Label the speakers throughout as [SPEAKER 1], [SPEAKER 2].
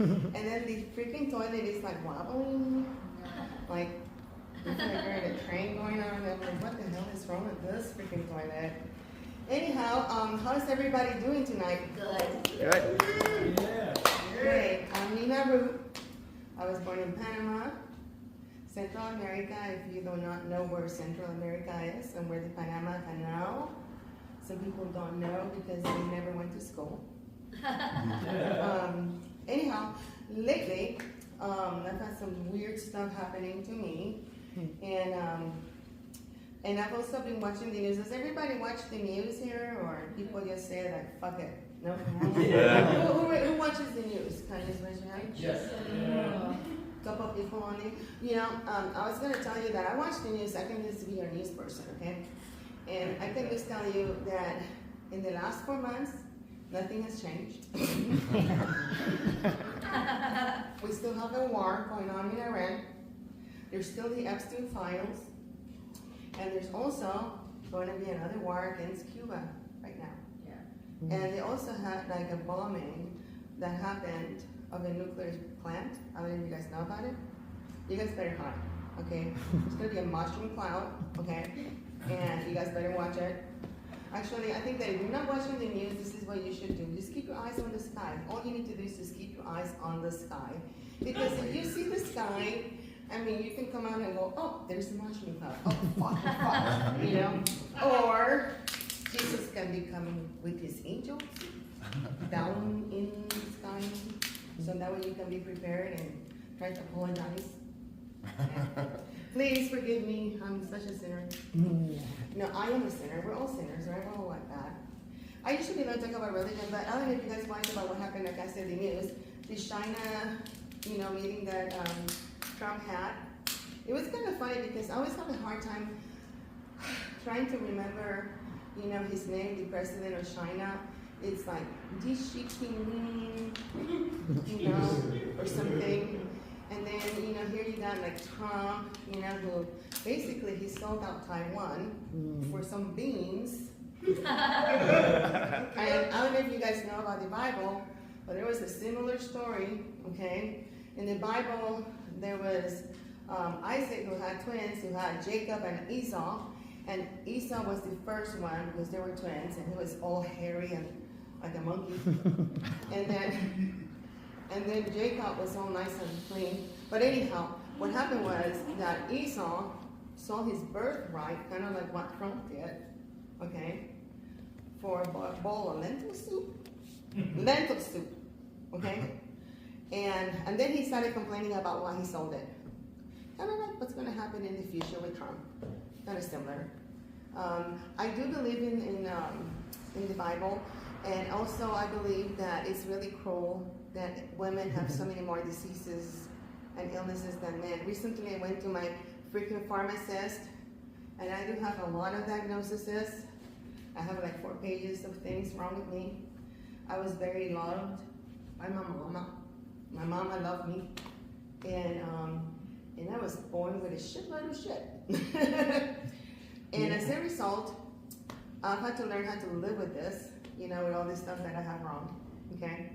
[SPEAKER 1] And then the freaking toilet is like wobbling. Like, it's like there's a train going on. And I'm like, what the hell is wrong with this freaking toilet? Anyhow, how's everybody doing tonight?
[SPEAKER 2] Good.
[SPEAKER 3] Good.
[SPEAKER 4] Yeah.
[SPEAKER 1] Great. I'm Nina Root. I was born in Panama, Central America. If you do not know where Central America is and where the Panama Canal, some people don't know because they never went to school. Anyhow, lately, I've had some weird stuff happening to me, and I've also been watching the news. Does everybody watch the news here, or people just say like, fuck it? No? Who watches the news? Can I just raise your hand?
[SPEAKER 4] Yes.
[SPEAKER 1] Couple of people on it. You know, I was going to tell you that I watch the news. I can just be a news person, okay? And I can just tell you that in the last 4 months, nothing has changed. We still have a war going on in Iran. There's still the Epstein files. And there's also going to be another war against Cuba right now.
[SPEAKER 2] Yeah.
[SPEAKER 1] And they also had like a bombing that happened of a nuclear plant. I don't know if you guys know about it. You guys better hide, okay? It's gonna be a mushroom cloud, okay? And you guys better watch it. Actually, I think that if you're not watching the news, this is what you should do. Just keep your eyes on the sky. All you need to do is just keep your eyes on the sky. Because if you see the sky, I mean, you can come out and go, oh, there's a mushroom cloud. Oh, fuck, you know? Or Jesus can be coming with his angels down in the sky. So that way you can be prepared and try to apologize. Please forgive me, I'm such a sinner. No, I am a sinner. We're all sinners, right? We're all like that. I usually don't talk about religion, but I don't know if you guys watched about what happened, like I said, the news. The China, meeting that Trump had. It was kind of funny because I always have a hard time trying to remember, his name, the president of China. It's like Xi Jinping, or something. And then, here you got like Trump, who basically he sold out Taiwan for some beans. I don't know if you guys know about the Bible, but there was a similar story, okay? In the Bible, there was Isaac who had twins, who had Jacob and Esau. And Esau was the first one because they were twins, and he was all hairy and like a monkey. And then Jacob was all nice and clean. But anyhow, what happened was that Esau sold his birthright, kind of like what Trump did, okay, for a bowl of lentil soup. Lentil soup, okay? And then he started complaining about why he sold it. Kind of like what's going to happen in the future with Trump. Kind of similar. I do believe in the Bible. And also, I believe that it's really cruel that women have so many more diseases and illnesses than men. Recently, I went to my freaking pharmacist, and I do have a lot of diagnoses. I have like 4 pages of things wrong with me. I was very loved by my mama. My mama loved me, and I was born with a shitload of shit. And as a result, I've had to learn how to live with this. With all this stuff that I have wrong, okay?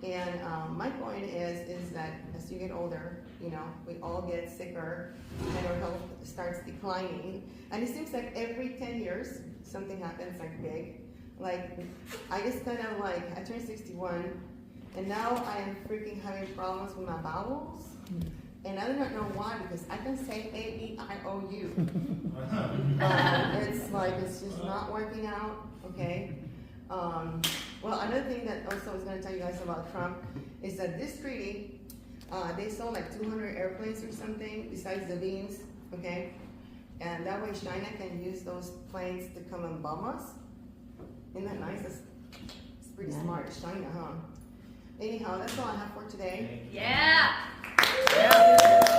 [SPEAKER 1] And my point is that as you get older, we all get sicker and our health starts declining. And it seems like every 10 years, something happens like big. Like, I just kind of like, I turned 61, and now I am freaking having problems with my bowels. And I do not know why, because I can say A-E-I-O-U. It's like, it's just not working out, okay? Well, another thing that also I was going to tell you guys about Trump is that this treaty, they sold like 200 airplanes or something besides the beans, okay? And that way China can use those planes to come and bomb us. Isn't that nice? It's pretty smart, China, huh? Anyhow, that's all I have for today.
[SPEAKER 2] Yeah.
[SPEAKER 3] Yeah.